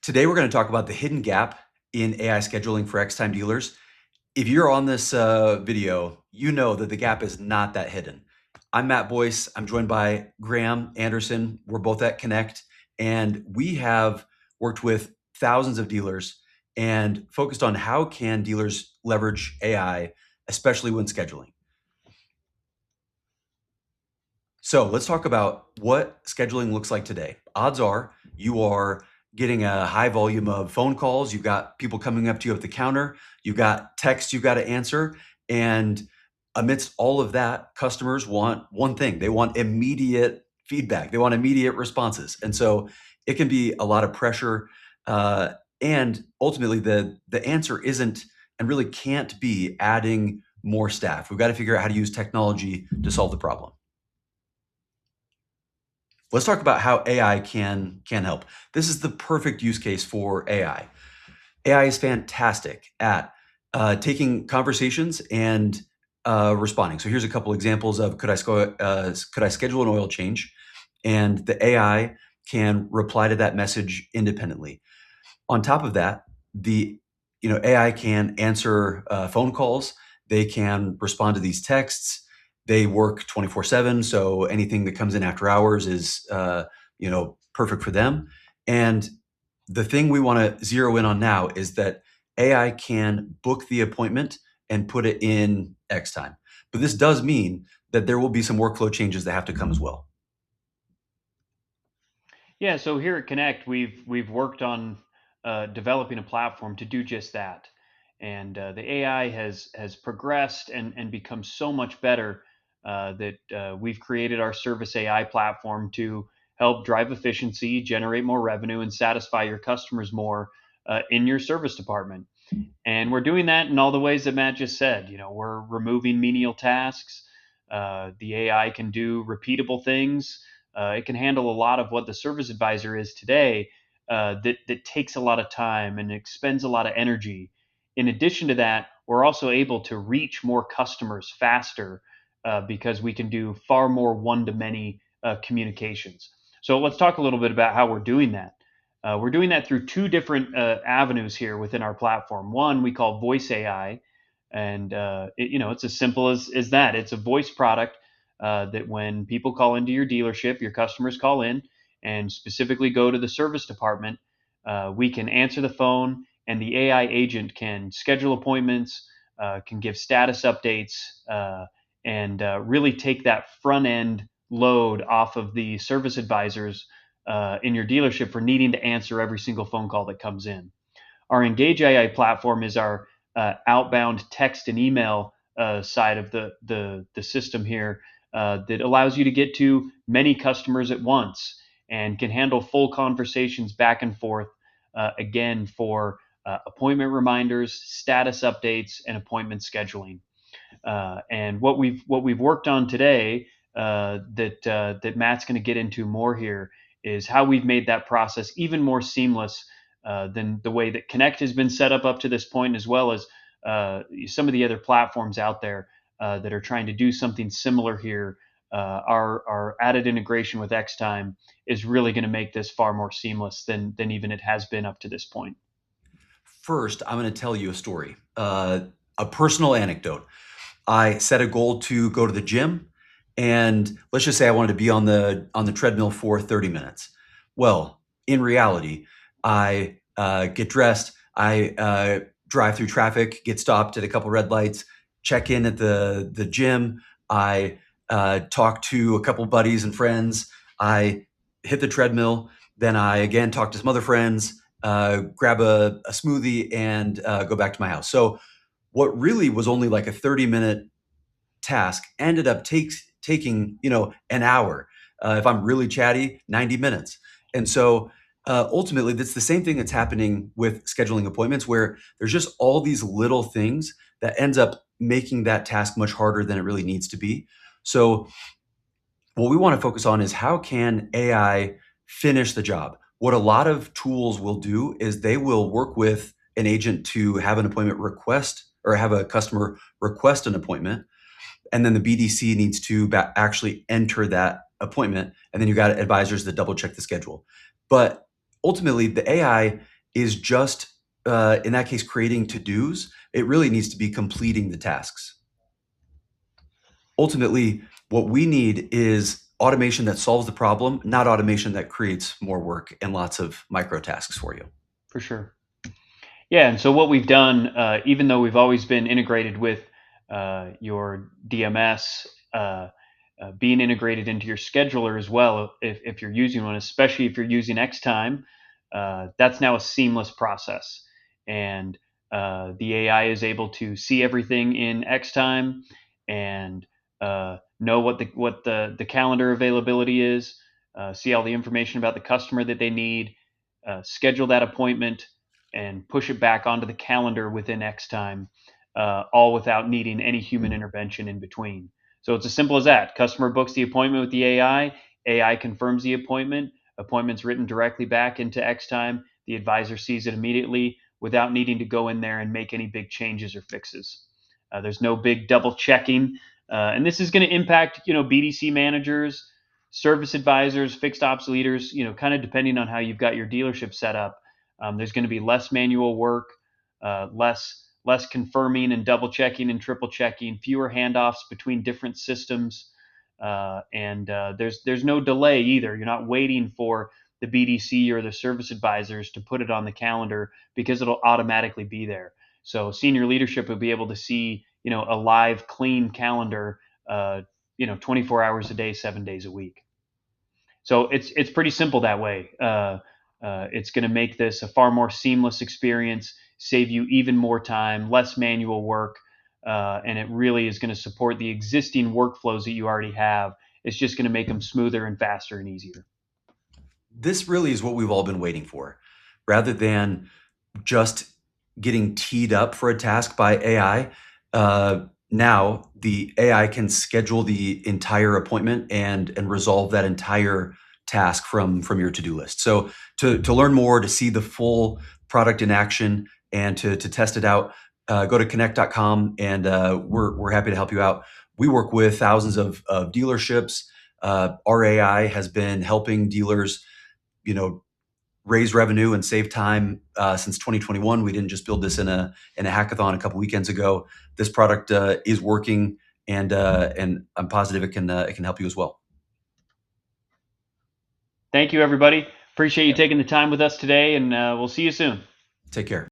Today, we're going to talk about the hidden gap in AI scheduling for Xtime dealers. If you're on this video, you know that the gap is not that hidden. I'm Matt Boyce. I'm joined by Graham Anderson. We're both at Kenect, and we have worked with thousands of dealers and focused on how can dealers leverage AI, especially when scheduling. So let's talk about what scheduling looks like today. Odds are you are getting a high volume of phone calls. You've got people coming up to you at the counter. You've got texts you've got to answer. And amidst all of that, customers want one thing. They want immediate feedback. They want immediate responses. And so it can be a lot of pressure. And ultimately, the answer isn't and really can't be adding more staff. We've got to figure out how to use technology to solve the problem. Let's talk about how AI can help. This is the perfect use case for AI. AI is fantastic at taking conversations and responding. So here's a couple examples of could I schedule an oil change, and the AI can reply to that message independently. On top of that, the AI can answer phone calls. They can respond to these texts. They work 24/7, so anything that comes in after hours is perfect for them. And the thing we want to zero in on now is that AI can book the appointment and put it in X time. But this does mean that there will be some workflow changes that have to come as well. Yeah, so here at Connect, we've worked on developing a platform to do just that, and the AI has progressed and become so much better that we've created our Service AI platform to help drive efficiency, generate more revenue, and satisfy your customers more in your service department. And we're doing that in all the ways that Matt just said. You know, we're removing menial tasks. The AI can do repeatable things. It can handle a lot of what the service advisor is today. That takes a lot of time and expends a lot of energy. In addition to that, we're also able to reach more customers faster because we can do far more one-to-many communications. So let's talk a little bit about how we're doing that. We're doing that through two different avenues here within our platform. One we call Voice AI, and it's as simple as that. It's a voice product that when people call into your dealership, your customers call in and specifically go to the service department, we can answer the phone, and the AI agent can schedule appointments, can give status updates, and really take that front end load off of the service advisors in your dealership for needing to answer every single phone call that comes in. Our Engage AI platform is our outbound text and email side of the system here that allows you to get to many customers at once and can handle full conversations back and forth again for appointment reminders, status updates, and appointment scheduling. And what we've worked on today that Matt's going to get into more here is how we've made that process even more seamless than the way that Connect has been set up to this point, as well as some of the other platforms out there that are trying to do something similar here. Our added integration with Xtime is really going to make this far more seamless than even it has been up to this point. First, I'm going to tell you a story, a personal anecdote. I set a goal to go to the gym, and let's just say I wanted to be on the treadmill for 30 minutes. Well, in reality, I get dressed, I drive through traffic, get stopped at a couple red lights, check in at the gym. I talk to a couple buddies and friends. I hit the treadmill. Then I again talk to some other friends, grab a smoothie, and go back to my house. So what really was only like a 30-minute task ended up taking an hour. If I'm really chatty, 90 minutes. And so ultimately, that's the same thing that's happening with scheduling appointments, where there's just all these little things that ends up making that task much harder than it really needs to be. So what we want to focus on is how can AI finish the job? What a lot of tools will do is they will work with an agent to have an appointment request or have a customer request an appointment. And then the BDC needs to actually enter that appointment. And then you got advisors that double check the schedule. But ultimately, the AI is just, in that case, creating to-dos. It really needs to be completing the tasks. Ultimately, what we need is automation that solves the problem, not automation that creates more work and lots of micro tasks for you. For sure. Yeah, and so what we've done, even though we've always been integrated with your DMS, being integrated into your scheduler as well, if you're using one, especially if you're using Xtime, that's now a seamless process. And the AI is able to see everything in Xtime and know what the calendar availability is, see all the information about the customer that they need, schedule that appointment, and push it back onto the calendar within X time, all without needing any human intervention in between. So it's as simple as that. Customer books the appointment with the AI confirms the appointment, appointment's written directly back into X time. The advisor sees it immediately without needing to go in there and make any big changes or fixes. There's no big double checking, and this is going to impact BDC managers, service advisors, fixed ops leaders. Kind of depending on how you've got your dealership set up. There's going to be less manual work, less confirming and double checking and triple checking, fewer handoffs between different systems, and there's no delay either. You're not waiting for the BDC or the service advisors to put it on the calendar because it'll automatically be there. So senior leadership will be able to see a live, clean calendar, 24 hours a day, 7 days a week. So it's pretty simple that way. It's going to make this a far more seamless experience, save you even more time, less manual work, and it really is going to support the existing workflows that you already have. It's just going to make them smoother and faster and easier. This really is what we've all been waiting for. Rather than just getting teed up for a task by AI, now the AI can schedule the entire appointment and resolve that entire task from your to-do list. So to learn more, to see the full product in action, and to test it out, go to Kenect.com, and we're happy to help you out. We work with thousands of dealerships. Our AI has been helping dealers, raise revenue and save time since 2021. We didn't just build this in a hackathon a couple weekends ago. This product is working, and I'm positive it can help you as well. Thank you, everybody. Appreciate you taking the time with us today, and we'll see you soon. Take care.